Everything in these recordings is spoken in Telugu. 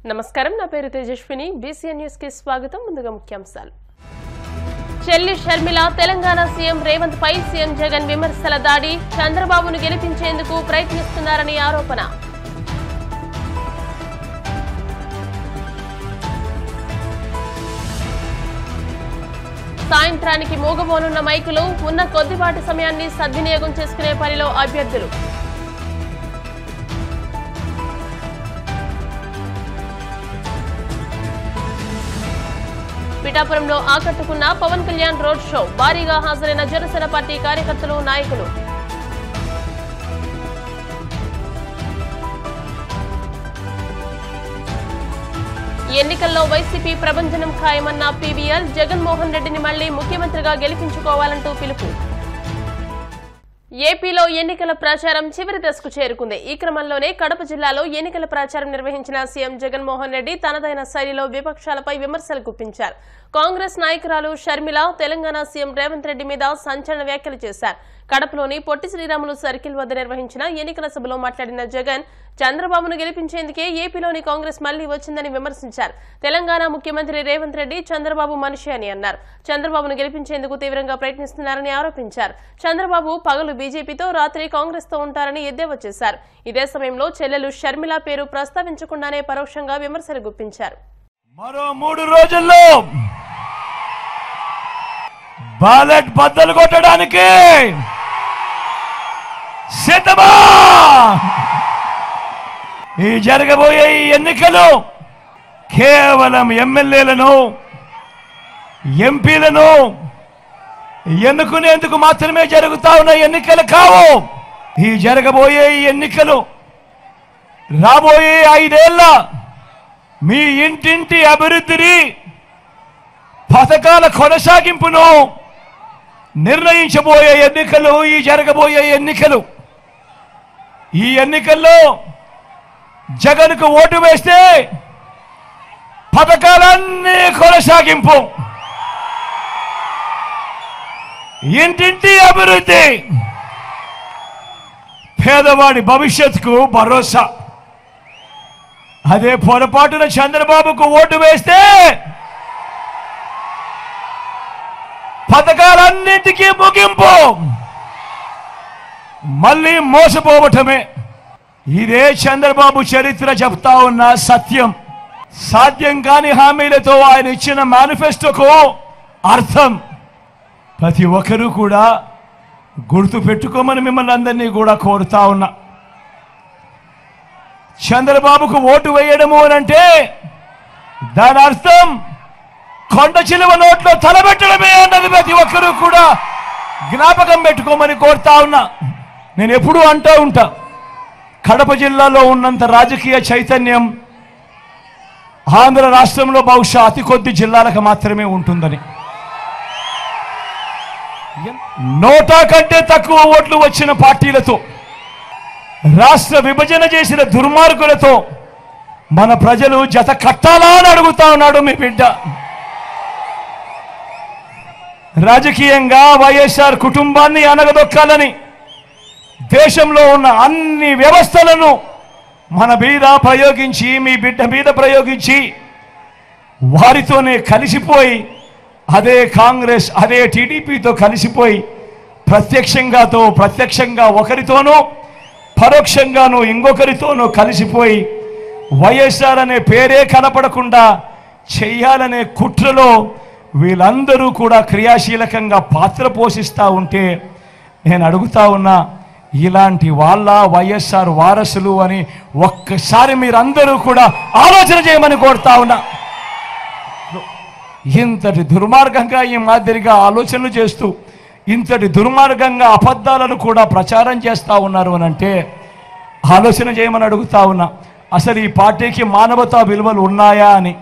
నమస్కారం నా పేరు తేజస్విని బీసీఎన్ న్యూస్ కి స్వాగతం ముందుగా ముఖ్యాంశాలు చెల్లి షర్మిల తెలంగాణ సీఎం రేవంత్ పై సీఎం జగన్ విమర్శల దాడి చంద్రబాబును గెలిపించేందుకు ప్రయత్నిస్తున్నారని ఆరోపణ సాయంత్రానికి మోగబోనున్న మైకులు ఉన్న కొద్దిపాటి సమయాన్ని సద్వినియోగం చేసుకునే పనిలో అభ్యర్థులు పిఠాపురంలో ఆకట్టుకున్న పవన్ కళ్యాణ్ రోడ్ షో భారీగా హాజరైన జనసేన పార్టీ కార్యకర్తలు నాయకులు ఎన్నికల్లో వైసీపీ ప్రభంజనం ఖాయమన్న పీవీఎల్ జగన్మోహన్ రెడ్డిని మళ్లీ ముఖ్యమంత్రిగా గెలిపించుకోవాలంటూ పిలుపు ఏపీలో ఎన్నికల ప్రచారం చివరి దశకు చేరుకుంది. ఈ క్రమంలోనే కడప జిల్లాలో ఎన్నికల ప్రచారం నిర్వహించిన సీఎం జగన్మోహన్ రెడ్డి తనదైన శైలిలో విపక్షాలపై విమర్శలు గుప్పించారు. కాంగ్రెస్ నాయకురాలు షర్మిల తెలంగాణ సీఎం రేవంత్ రెడ్డి మీద సంచలన వ్యాఖ్యలు చేశారు. కడపలోని పొట్టి శ్రీరాములు సర్కిల్ వద్ద నిర్వహించిన ఎన్నికల సభలో మాట్లాడిన జగన్ చంద్రబాబును గెలిపించేందుకే ఏపీలోని కాంగ్రెస్ మళ్లీ వచ్చిందని విమర్శించారు. తెలంగాణ ముఖ్యమంత్రి రేవంత్ రెడ్డి చంద్రబాబు మనిషి అని అన్నారు. చంద్రబాబును గెలిపించేందుకు తీవ్రంగా ప్రయత్నిస్తున్నారని ఆరోపించారు. చంద్రబాబు పగలు బీజేపీతో రాత్రి కాంగ్రెస్ తో ఉంటారని ఎద్దేవా చేశారు. ఇదే సమయంలో చెల్లెలు షర్మిల పేరు ప్రస్తావించకుండానే పరోక్షంగా విమర్శలు గుప్పించారు. మరో 3 రోజుల్లో బ్యాలెట్ బద్దలు కొట్టడానికి సిద్ధమా? ఈ జరగబోయే ఈ ఎన్నికలు కేవలం ఎమ్మెల్యేలను ఎంపీలను ఎన్నుకునేందుకు మాత్రమే జరుగుతా ఉన్న ఎన్నికలు కావు. ఈ జరగబోయే ఈ ఎన్నికలు రాబోయే 5 ఏళ్ల మీ ఇంటింటి అభివృద్ధిని పథకాల కొనసాగింపును నిర్ణయించబోయే ఎన్నికలు ఈ జరగబోయే ఎన్నికలు. ఈ ఎన్నికల్లో జగన్కు ఓటు వేస్తే పథకాలన్నీ కొనసాగింపు, ఇంటింటి అభివృద్ధి, పేదవాడి భవిష్యత్తుకు భరోసా. అదే పొరపాటున చంద్రబాబుకు ఓటు వేస్తే పథకాలన్నింటికీ ముగింపు, మళ్ళీ మోసపోవటమే. ఇదే చంద్రబాబు చరిత్ర చెప్తా ఉన్న సత్యం. సాధ్యం కాని హామీలతో ఆయన ఇచ్చిన మేనిఫెస్టోకు అర్థం ప్రతి ఒక్కరూ కూడా గుర్తు పెట్టుకోమని మిమ్మల్ని అందరినీ కూడా కోరుతా ఉన్నా. చంద్రబాబుకు ఓటు వేయడము అనంటే దాని అర్థం కొండ చిలువ నోట్లో తలబెట్టడమే అన్నది ప్రతి ఒక్కరూ కూడా జ్ఞాపకం పెట్టుకోమని కోరుతా ఉన్నా. నేను ఎప్పుడూ అంటూ ఉంటా, కడప జిల్లాలో ఉన్నంత రాజకీయ చైతన్యం ఆంధ్ర రాష్ట్రంలో బహుశా అతి కొద్ది జిల్లాలకు మాత్రమే ఉంటుందని. 100 కంటే తక్కువ ఓట్లు వచ్చిన పార్టీలతో, రాష్ట్ర విభజన చేసిన దుర్మార్గులతో మన ప్రజలు జత కట్టాలా అని అడుగుతా ఉన్నాడు మీ బిడ్డ. రాజకీయంగా వైఎస్ఆర్ కుటుంబాన్ని అనగదొక్కాలని దేశంలో ఉన్న అన్ని వ్యవస్థలను మన మీద ప్రయోగించి, మీ బిడ్డ మీద ప్రయోగించి వారితోనే కలిసిపోయి, అదే కాంగ్రెస్ అదే టీడీపీతో కలిసిపోయి ప్రత్యక్షంగా ఒకరితోనూ పరోక్షంగానూ ఇంకొకరితోనూ కలిసిపోయి వైఎస్ఆర్ అనే పేరే కనపడకుండా చెయ్యాలనే కుట్రలో వీళ్ళందరూ కూడా క్రియాశీలకంగా పాత్ర పోషిస్తూ ఉంటే నేను అడుగుతా ఉన్నా, ఇలాంటి వాళ్ళ వైఎస్ఆర్ వారసులు అని ఒక్కసారి మీరందరూ కూడా ఆలోచన చేయమని కోరుతా ఉన్నా. ఇంతటి దుర్మార్గంగా ఈ మాదిరిగా ఆలోచనలు చేస్తూ ఇంతటి దుర్మార్గంగా అబద్ధాలను కూడా ప్రచారం చేస్తూ ఉన్నారు అని అంటే ఆలోచన చేయమని అడుగుతా ఉన్నా. అసలు ఈ పార్టీకి మానవతా విలువలు ఉన్నాయా అని,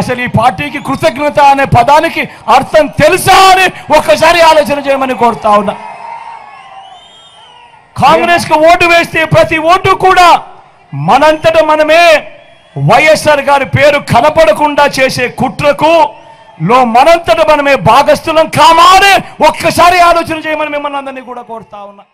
అసలు ఈ పార్టీకి కృతజ్ఞత అనే పదానికి అర్థం తెలుసా అని ఒక్కసారి ఆలోచన చేయమని కోరుతా ఉన్నా. కాంగ్రెస్ కు ఓటు వేస్తే ప్రతి ఓటు కూడా మనంతట మనమే వైఎస్ఆర్ గారి పేరు కనపడకుండా చేసే కుట్రకు మనంతట మనమే భాగస్థులం కామానే ఒక్కసారి ఆలోచన చేయమని మిమ్మల్ని అందరినీ కూడా కోరుతా ఉన్నా.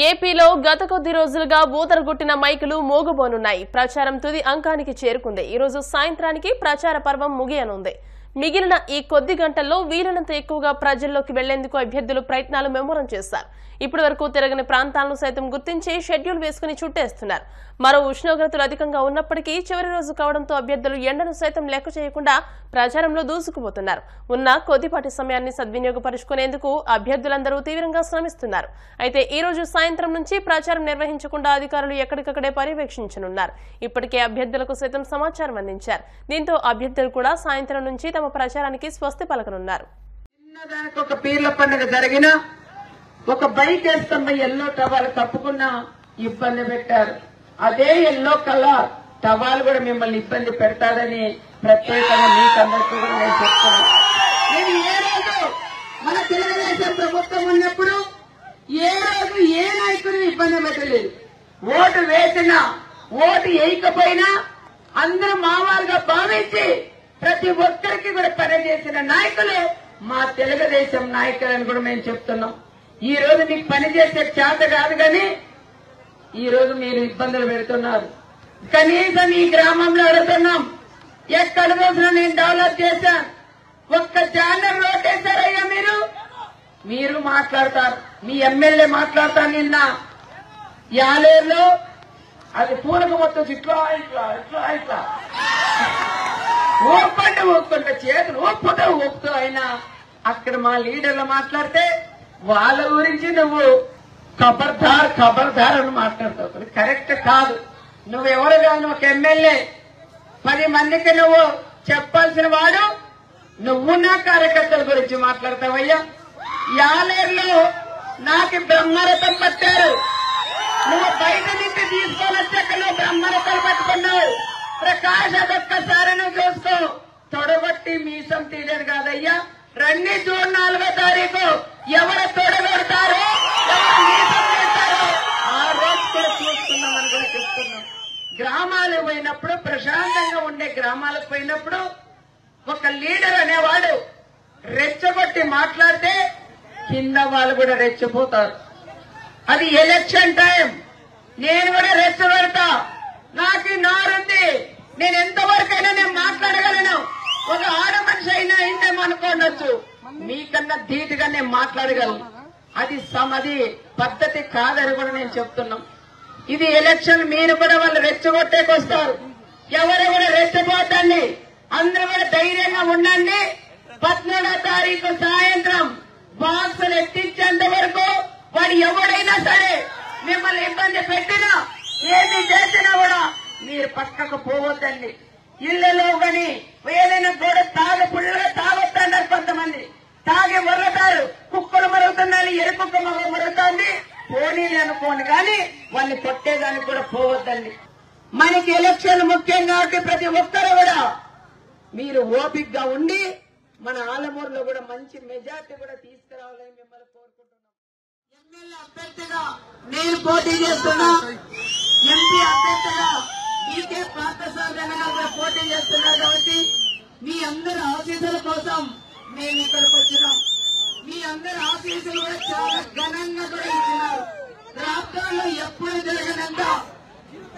ఏపీలో గత కొద్ది రోజులుగా ఊదరగొట్టిన మైకులు మోగబోనున్నాయి. ప్రచారం తుది అంకానికి చేరుకుంది. ఈ రోజు సాయంత్రానికి ప్రచార పర్వం ముగియనుంది. మిగిలిన ఈ కొద్ది గంటల్లో వీలైనంత ఎక్కువగా ప్రజల్లోకి వెళ్లేందుకు అభ్యర్థులు ప్రయత్నాలు ముమ్మరం చేశారు. ఇప్పటి వరకు తిరగని ప్రాంతాలను సైతం గుర్తించి షెడ్యూల్ వేసుకుని చుట్టేస్తున్నారు. మరో ఉష్ణోగ్రతలు అధికంగా ఉన్నప్పటికీ చివరి రోజు కావడంతో అభ్యర్థులు ఎండను సైతం లెక్క చేయకుండా ప్రచారంలో దూసుకుపోతున్నారు. ఉన్న కొద్దిపాటి సమయాన్ని సద్వినియోగపరుచుకునేందుకు అభ్యర్థులందరూ తీవ్రంగా శ్రమిస్తున్నారు. అయితే ఈ రోజు సాయంత్రం నుంచి ప్రచారం నిర్వహించకుండా అధికారులు ఎక్కడికక్కడే పర్యవేక్షించనున్నారు. ఇప్పటికే అభ్యర్థులకు సైతం సమాచారం అందించారు. దీంతో అభ్యర్థులు కూడా సాయంత్రం నుంచి తమ ప్రచారానికి స్వస్తి పలకనున్నారు. ఒక బైక్ వేస్తున్న ఎల్లో టవాల్ తప్పకుండా ఇబ్బంది పెట్టారు. అదే ఎల్లో కలర్ టవాల్ కూడా మిమ్మల్ని ఇబ్బంది పెడతాదని ప్రత్యేకంగా మీకందరికీ కూడా నేను చెప్తున్నాను. నేను ఏ రోజు మన తెలుగుదేశం ప్రభుత్వం ఉన్నప్పుడు ఏ రోజు ఏ నాయకుడిని ఇబ్బంది పెట్టలేదు. ఓటు వేసినా ఓటు వేయకపోయినా అందరూ మావాలుగా భావించి ప్రతి ఒక్కరికి కూడా పనిచేసిన నాయకులు మా తెలుగుదేశం నాయకులని కూడా మేము చెప్తున్నాం. ఈ రోజు మీకు పనిచేసే చేత కాదు కానీ ఈ రోజు మీరు ఇబ్బందులు పెడుతున్నారు. కనీసం ఈ గ్రామంలో అడుగుతున్నాం, ఎక్కడ రోజున నేను డెవలప్ చేశాను, ఒక్క ఛానల్ ఓటేశారయ్యా మీరు మాట్లాడతారు. మీ ఎమ్మెల్యే మాట్లాడతాను. నిన్న యాలేరులో అది పూనక మొత్తం ఇట్లా ఇట్లా ఇట్లా ఇట్లా ఊపుకుంటే చేతులు ఊపుతూ అయినా అక్కడ మా లీడర్లు మాట్లాడితే వాళ్ళ గురించి నువ్వు ఖబర్దార్ అని మాట్లాడతావు. కరెక్ట్ కాదు. నువ్వెవరు కాదు, ఒక ఎమ్మెల్యే 10 మందికి నువ్వు చెప్పాల్సిన వాడు. నువ్వు నా కార్యకర్తల గురించి మాట్లాడతావయ్యా. యాలేరులో నాకు బ్రహ్మరథం పట్టారు. నువ్వు బయట నుంచి తీసుకొని వచ్చాక నువ్వు బ్రహ్మరథాలు పట్టుకున్నావు. ప్రకాష్ అదొక్కసారి నువ్వు చూసుకో. తొడగొట్టి మీసం తీయలేదు కాదయ్యా. రండి జూన్ 4వ తారీఖు ఎవరు తొడగొడతారో ఎవరు మీసం చేస్తారో ఆ రోజు కూడా చూస్తున్నామని కూడా చెప్తున్నాం. గ్రామాలకు పోయినప్పుడు, ప్రశాంతంగా ఉండే గ్రామాలకు పోయినప్పుడు ఒక లీడర్ అనేవాడు రెచ్చగొట్టి మాట్లాడితే కింద వాళ్ళు కూడా రెచ్చిపోతారు. అది ఎలక్షన్ టైం. నేను కూడా రెచ్చగొడతా. నాకు నారుంది. నేను ఎంతవరకైనా నేను మాట్లాడగలను. ఒక ఆడ మనిషి అయినా అయిందేమనుకోండొచ్చు, మీకన్నా ధీటుగా నేను మాట్లాడగలను. అది పద్ధతి కాదని కూడా నేను చెప్తున్నాం. ఇది ఎలక్షన్. మీరు కూడా వాళ్ళు రెచ్చగొట్టేకొస్తారు. ఎవరు కూడా రెచ్చగొట్టండి. అందరూ కూడా ధైర్యంగా ఉండండి. 13వ తారీఖు సాయంత్రం బాక్సులు ఎత్తించేంత వరకు వాడు ఎవడైనా సరే మిమ్మల్ని ఇబ్బంది పెట్టినా ఏమి చేసినా కూడా మీరు పక్కకు పోవద్దండి. ఇళ్లలో గాని ఏదైనా కూడా పుల్లగా తాగొద్దన్నారు. కొంతమంది తాగి మొరతారు. కుక్కలు మరుగుతున్నాయి, ఎరుకుక్క మరుగుతుంది. పోనీలు అనుకోండి కానీ వాళ్ళని కొట్టేదానికి కూడా పోవద్దండి. మనకి ఎలక్షన్ ముఖ్యం కాబట్టి ప్రతి ఒక్కరు కూడా మీరు ఓపిక్ గా ఉండి మన ఆలమూరులో కూడా మంచి మెజార్టీ కూడా తీసుకురావాలని మిమ్మల్ని కోరుకుంటున్నాం. ఎమ్మెల్యే అభ్యర్థిగా నేను పోటీ చేస్తున్నా. ఎంపీ అభ్యర్థిగా మీకే పార్థసారథిగా కూడా పోటీ చేస్తున్నారు. కాబట్టి మీ అందరి ఆశీస్సుల కోసం మేము ఇక్కడికి వచ్చినాం. మీ అందరి ఆశీస్సులు కూడా చాలా ఘనంగా కూడా ఇచ్చినారు. రాష్ట్రాల్లో ఎప్పుడు జరగనంత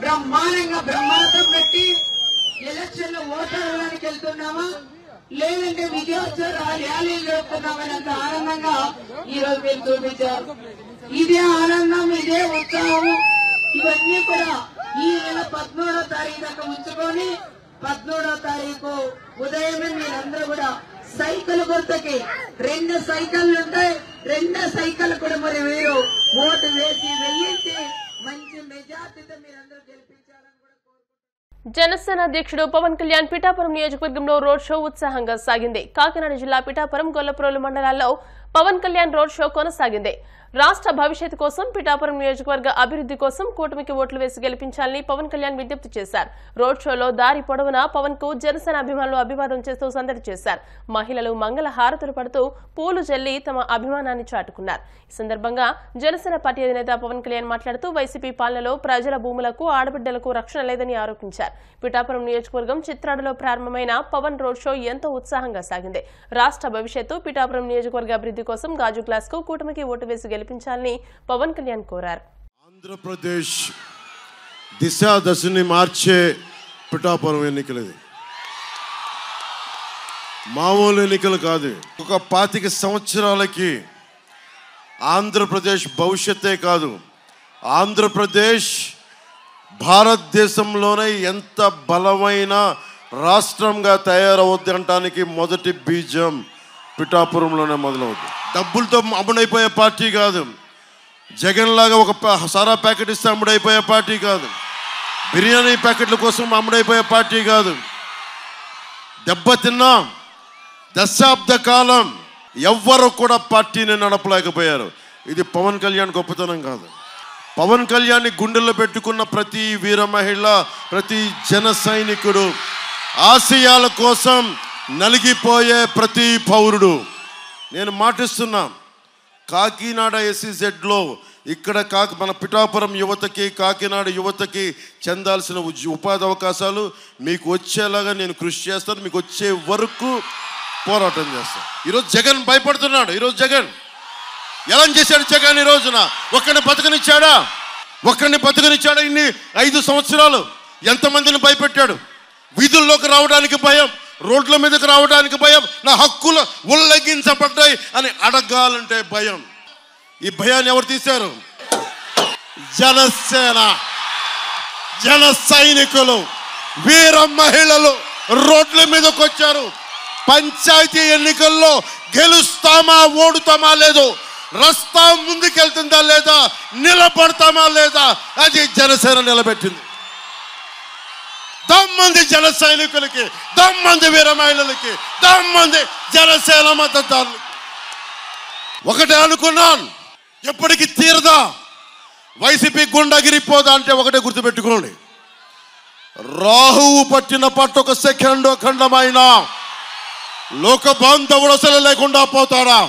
బ్రహ్మాండం పెట్టి ఎలక్షన్ లో ఓటర్లకి వెళ్తున్నామా లేదంటే విజయోత్సవ ర్యాలీలు జరుపుతున్నామని అంత ఆనందంగా ఈ రోజు మీరు చూపించారు. ఇదే ఆనందం, ఇదే ఉత్సాహం ఇవన్నీ కూడా ఈ నెల 13వ తారీఖు దాకా ఉంచుకొని 13వ తారీఖు ఉదయమే మీరందరూ కూడా సైకిల్ గుర్తుకి 2 సైకిళ్లు ఉంటాయి. 2 సైకిల్ కూడా మరి మీరు ఓటు వేసి వెయ్యించి మంచి మెజార్టీతో మీరందరూ గెలిపించాలని కూడా కోరుకుంటున్నారు. జనసేన అధ్యక్షుడు పవన్ కళ్యాణ్ పిఠాపురం నియోజకవర్గంలో రోడ్ షో ఉత్సాహంగా సాగింది. కాకినాడ జిల్లా పిఠాపురం, గొల్లప్రోలు మండలాల్లో పవన్ కళ్యాణ్ రోడ్ షో కొనసాగింది. రాష్ట్ర భవిష్యత్తు కోసం, పిఠాపురం నియోజకవర్గ అభివృద్ధి కోసం కూటమికి ఓట్లు వేసి గెలిపించాలని పవన్ కళ్యాణ్ విజ్ఞప్తి చేశారు. రోడ్ షోలో దారి పొడవునా పవన్ కు జనసేన అభిమానులు అభివాదం చేస్తూ సందడి చేశారు. మహిళలు మంగళ హారతులు పడుతూ పూలు జల్లి తమ అభిమానాన్ని చాటుకున్నారు. ఈ సందర్భంగా జనసేన పార్టీ అధినేత పవన్ కళ్యాణ్ మాట్లాడుతూ వైసీపీ పాలనలో ప్రజల భూములకు, ఆడబిడ్డలకు రక్షణ లేదని ఆరోపించారు. పిఠాపురం నియోజకవర్గం చిత్రాడలో ప్రారంభమైన పవన్ రోడ్ షో ఎంతో ఉత్సాహంగా సాగింది. రాష్ట్ర భవిష్యత్తు, పిఠాపురం నియోజకవర్గ అభివృద్ధి కోసం గాజు గ్లాస్ కు కూటమికి ఓటు వేసి గెలిపించాలని పవన్ కళ్యాణ్ కోరారు. ఆంధ్రప్రదేశ్ దిశ దశని మార్చే పిఠాపురం ఎన్నికలది. మామూలు ఎన్నికలు కాదు. ఒక 25 సంవత్సరాలకి ఆంధ్రప్రదేశ్ భవిష్యత్తే కాదు, ఆంధ్రప్రదేశ్ భారతదేశంలోనే ఎంత బలమైన రాష్ట్రంగా తయారవుద్ది అనడానికి మొదటి బీజం పిఠాపురంలోనే మొదలవుద్ది. డబ్బులతో అమ్ముడైపోయే పార్టీ కాదు, జగన్ లాగా ఒక సారా ప్యాకెట్ ఇస్తే అమ్ముడైపోయే పార్టీ కాదు, బిర్యానీ ప్యాకెట్ల కోసం అమ్ముడైపోయే పార్టీ కాదు. దెబ్బతిన్నా దశాబ్ద కాలం ఎవ్వరు కూడా పార్టీని నడపలేకపోయారు. ఇది పవన్ కళ్యాణ్ గొప్పతనం కాదు. పవన్ కళ్యాణ్ని గుండెల్లో పెట్టుకున్న ప్రతి వీర మహిళ, ప్రతి జన సైనికుడు, ఆశయాల కోసం నలిగిపోయే ప్రతి పౌరుడు, నేను మాటిస్తున్నా, కాకినాడ SEZలో ఇక్కడ మన పిఠాపురం యువతకి, కాకినాడ యువతకి చెందాల్సిన ఉపాధి అవకాశాలు మీకు వచ్చేలాగా నేను కృషి చేస్తాను. మీకు వచ్చే వరకు పోరాటం చేస్తాను. ఈరోజు జగన్ భయపడుతున్నాడు. ఈరోజు జగన్ ఎలా చేశాడు? జగన్ ఈ రోజున ఒక్కడిని బతకనిచ్చాడా? ఇన్ని 5 సంవత్సరాలు ఎంతమందిని భయపెట్టాడు? వీధుల్లోకి రావడానికి భయం, రోడ్ల మీదకి రావడానికి భయం, నా హక్కులు ఉల్లంఘించబడ్డాయి అని అడగాలంటే భయం. ఈ భయాన్ని ఎవరు తీశారు? జనసేన, జన సైనికులు, వీర మహిళలు రోడ్ల మీదకి వచ్చారు. పంచాయతీ ఎన్నికల్లో గెలుస్తామా ఓడుతామా లేదు, రస్తా ముందుకెళ్తుందా లేదా, నిలబడతామా లేదా, అది జనసేన నిలబెట్టింది. దమ్మంది జన సైనికులకి, దమ్మంది వీర మహిళలకి, దమ్మంది జనసేన మద్దతుదారులకి. ఒకటే అనుకున్నాను, ఎప్పటికీ తీరదా, వైసీపీ గుండాగిరిపోదా అంటే ఒకటే గుర్తుపెట్టుకోండి, రాహువు పట్టిన పట్టు ఒక సెకండ్ ఖండమైన లోక బాంధవుడు అసలు లేకుండా పోతాడా?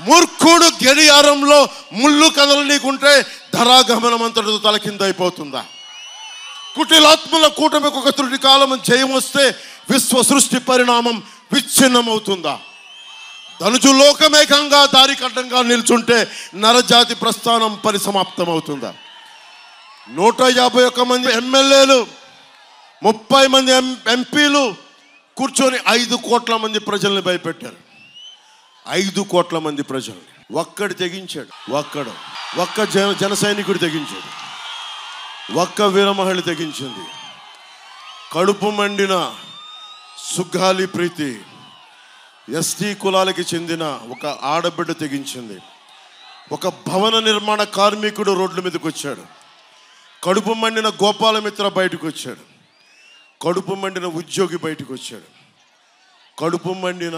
మూర్ఖుడు గడియారంలో ముళ్ళు కదలనీకుంటే ధరాగమనం అంతటితో తలకిందైపోతుందా? కుటిలాత్మల కూటమికి ఒక త్రుటి కాలం జయం వస్తే విశ్వ సృష్టి పరిణామం విచ్ఛిన్నమవుతుందా? ధనుజు లోకమేకంగా దారికడ్డంగా నిల్చుంటే నరజాతి ప్రస్థానం పరిసమాప్తమవుతుందా? 151 మంది ఎమ్మెల్యేలు, 30 మంది ఎంపీలు కూర్చొని 5 కోట్ల మంది ప్రజల్ని భయపెట్టారు. 5 కోట్ల మంది ప్రజల్ని ఒక్కడు తెగించాడు. ఒక్క జన సైనికుడు తెగించాడు. ఒక్క వీర మహిళ తెగించింది. కడుపు మండిన సుగ్గాలి ప్రీతి ఎస్టీ కులాలకి చెందిన ఒక ఆడబిడ్డ తెగించింది. ఒక భవన నిర్మాణ కార్మికుడు రోడ్ల మీదకి వచ్చాడు. కడుపు మండిన గోపాలమిత్ర బయటకు వచ్చాడు. కడుపు మండిన ఉద్యోగి బయటకు వచ్చాడు. కడుపు మండిన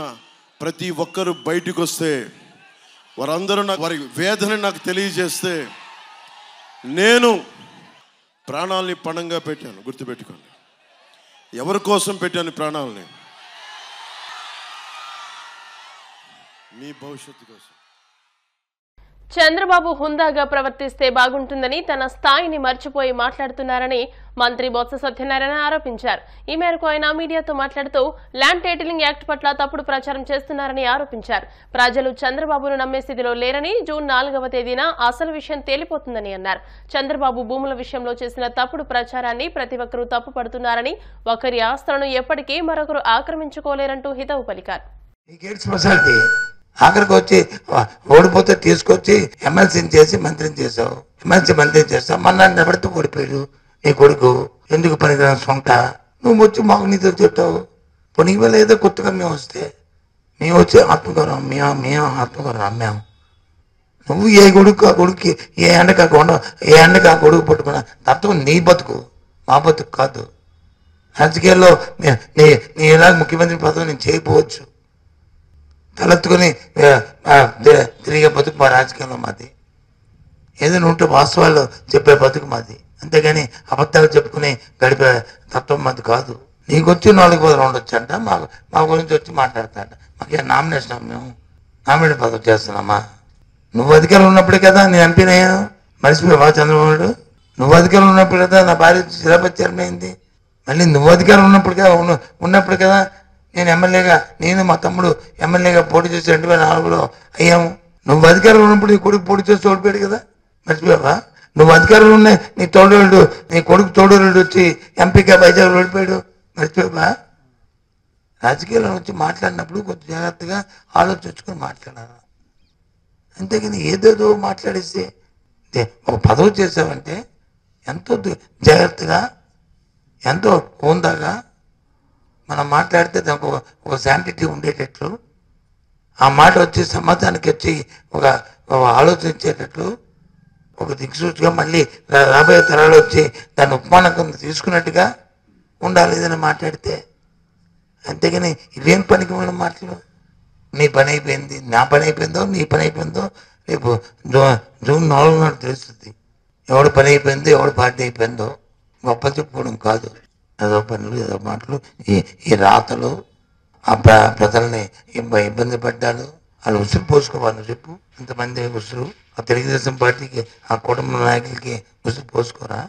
ప్రతి ఒక్కరు బయటకు వస్తే వారందరూ వారి వేదన నాకు తెలియజేస్తే నేను ప్రాణాలని పణంగా పెట్టాను. గుర్తుపెట్టుకోండి, ఎవరి కోసం పెట్టాను ప్రాణాలని? మీ భవిష్యత్తు కోసం. చంద్రబాబు హుందాగా ప్రవర్తిస్తే బాగుంటుందని తన స్థాయిని మర్చిపోయి మాట్లాడుతున్నారని మంత్రి బొత్స సత్యనారాయణ ఆరోపించారు. ఈ మేరకు ఆయన మీడియాతో మాట్లాడుతూ ల్యాండ్ టైటిలింగ్ యాక్ట్ పట్ల తప్పుడు ప్రచారం చేస్తున్నారని ఆరోపించారు. ప్రజలు చంద్రబాబును నమ్మే స్థితిలో లేరని, జూన్ 4వ తేదీన అసలు విషయం తేలిపోతుందని అన్నారు. చంద్రబాబు భూముల విషయంలో చేసిన తప్పుడు ప్రచారాన్ని ప్రతి ఒక్కరూ తప్పుపడుతున్నారని, ఒకరి ఆస్తులను ఎప్పటికీ మరొకరు ఆక్రమించుకోలేరంటూ హితవు పలికారు. ఆఖరికి వచ్చి ఓడిపోతే తీసుకొచ్చి ఎమ్మెల్సీని చేసి మంత్రిని చేసావు. మంత్రిని చేస్తావు. మన్నాడు నిలబడితే ఓడిపోయాడు నీ కొడుకు. ఎందుకు పనికిరాని సొంత నువ్వు వచ్చి మాకు నీతో చెప్తావు. పొనికి వల్ల ఏదో కొత్తగా మేము వచ్చి ఆత్మగౌరవం మేము ఆత్మగౌరవం అమ్మాము. నువ్వు ఏ కొడుకు ఆ కొడుకు ఏ ఎండకా కొడుకు పట్టుకున్నా తత్వం నీ బతుకు, మా బతుకు కాదు. రాజకీయాల్లో నీ ఇలా ముఖ్యమంత్రి పదవి నేను చేయకపోవచ్చు. తలెత్తుకుని తిరిగే బతుకు మా రాజకీయంలో మాది. ఏదైనా ఉంటే వాస్తవాలు చెప్పే బతుకు మాది, అంతేగాని అబద్ధాలు చెప్పుకుని గడిపే తత్వం మాది కాదు. నీకు వచ్చి 4 పదవులు ఉండొచ్చు అంట, మా గురించి వచ్చి మాట్లాడతాడ. మాకే నామినేషన్, మేము నామినేషన్ పదవి చేస్తున్నామా? నువ్వు అధికారం ఉన్నప్పుడే కదా నేను ఎంపీనయ్యా. మర్చిపోయావా చంద్రబాబు? నువ్వు అధికారం ఉన్నప్పుడు కదా నా భార్య శిలాపతి చర్మైంది. మళ్ళీ నువ్వు అధికారం ఉన్నప్పుడు కదా నేను ఎమ్మెల్యేగా, నేను మా తమ్ముడు ఎమ్మెల్యేగా పోటీ చేసి 2004లో అయ్యాము. నువ్వు అధికారంలో ఉన్నప్పుడు నీ కొడుకు పోటీ చేసి ఓడిపోయాడు కదా, మర్చిపోయావా? నువ్వు అధికారంలో ఉన్న నీ తోడోళ్ళు, నీ కొడుకు తోడోళ్ళు వచ్చి ఎంపీగా వైజాగ్ ఓడిపోయాడు, మర్చిపోయావా? రాజకీయాల్లో వచ్చి మాట్లాడినప్పుడు కొంచెం జాగ్రత్తగా ఆలోచించుకొని మాట్లాడాలి. అంతేగాని ఏదేదో మాట్లాడేస్తే ఒక పదవి చేసావంటే ఎంతో జాగ్రత్తగా, ఎంతో హోందాగా మనం మాట్లాడితే దానికి ఒక శాంటిటీ ఉండేటట్లు, ఆ మాట వచ్చి సమాజానికి వచ్చి ఒక ఆలోచించేటట్లు, ఒక దిక్సూచిగా మళ్ళీ రాబోయే తరాలు వచ్చి దాన్ని ఉపమానం తీసుకున్నట్టుగా ఉండాలి ఏదైనా మాట్లాడితే. అంతేగాని ఇవేం పనికి మన మాటలు. నీ పని అయిపోయింది, నా పని అయిపోయిందో, నీ పని అయిపోయిందో రేపు జూన్ 4 నాడు తెలుస్తుంది. ఎవడు పని అయిపోయిందో, ఎవడు పార్టీ అయిపోయిందో. గొప్ప చెప్పుకోవడం కాదు, ఏదో పనులు, ఏదో మాటలు, ఈ రాతలు, ఆ ప్రజల్ని ఇబ్బంది పడ్డాలు, వాళ్ళు ఉసురు పోసుకోవాలి. చెప్పు, ఇంతమంది ఉసురు ఆ తెలుగుదేశం పార్టీకి, ఆ కుటుంబ నాయకులకి ఉసురు పోసుకోరా?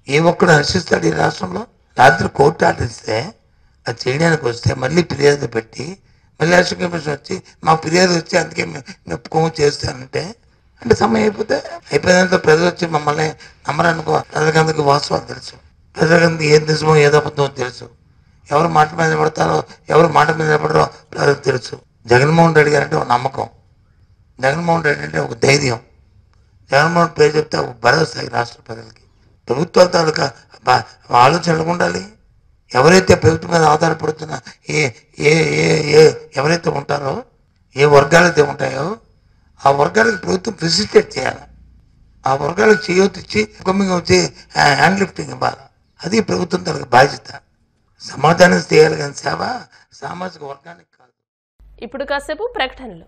ఏ ఒక్కడు హర్షిస్తాడు ఈ రాష్ట్రంలో? రాత్రి కోర్టు ఆర్డర్ ఇస్తే అది చేయడానికి వస్తే మళ్ళీ ఫిర్యాదు పెట్టి మళ్ళీ ఎలక్షన్ కమిషన్ వచ్చి మా ఫిర్యాదు వచ్చి అందుకే మెప్పుకోము చేస్తానంటే, అంటే సమయం అయిపోయినంత ప్రజలు వచ్చి మమ్మల్ని నమ్మరనుకో. ప్రజలకందరికీ వాస్తవాలు తెలుసు, ప్రజలకందరికీ ఏది నిజమో ఏదో అబద్ధమో తెలుసు. ఎవరు మాట మీద నిలబడతారో, ఎవరు మాట మీద నిలబడరో ప్రజలకు తెలుసు. జగన్మోహన్ రెడ్డి గారు అంటే ఒక నమ్మకం, జగన్మోహన్ రెడ్డి అంటే ఒక ధైర్యం, జగన్మోహన్ పేరు చెప్తే ఒక భరోసా రాష్ట్ర ప్రజలకి. ప్రభుత్వాల తాలూకా ఆలోచనలు ఉండాలి. ఎవరైతే ప్రభుత్వం మీద ఆధారపడుతున్న ఎవరైతే ఉంటారో, ఏ వర్గాలైతే ఉంటాయో ఆ వర్గాలకు ప్రభుత్వం ఫెసిలిటేట్ చేయాలి. ఆ వర్గాలకు చేయొచ్చి కొమ్మింగ్ వచ్చి హ్యాండ్ లిఫ్టింగ్ ఇవ్వాలి. అది ప్రభుత్వం తనకు బాధ్యత. సమాజానికి చేయాలి కానీ సేవ సామాజిక వర్గానికి కాదు. ఇప్పుడు కాసేపు ప్రకటనలు.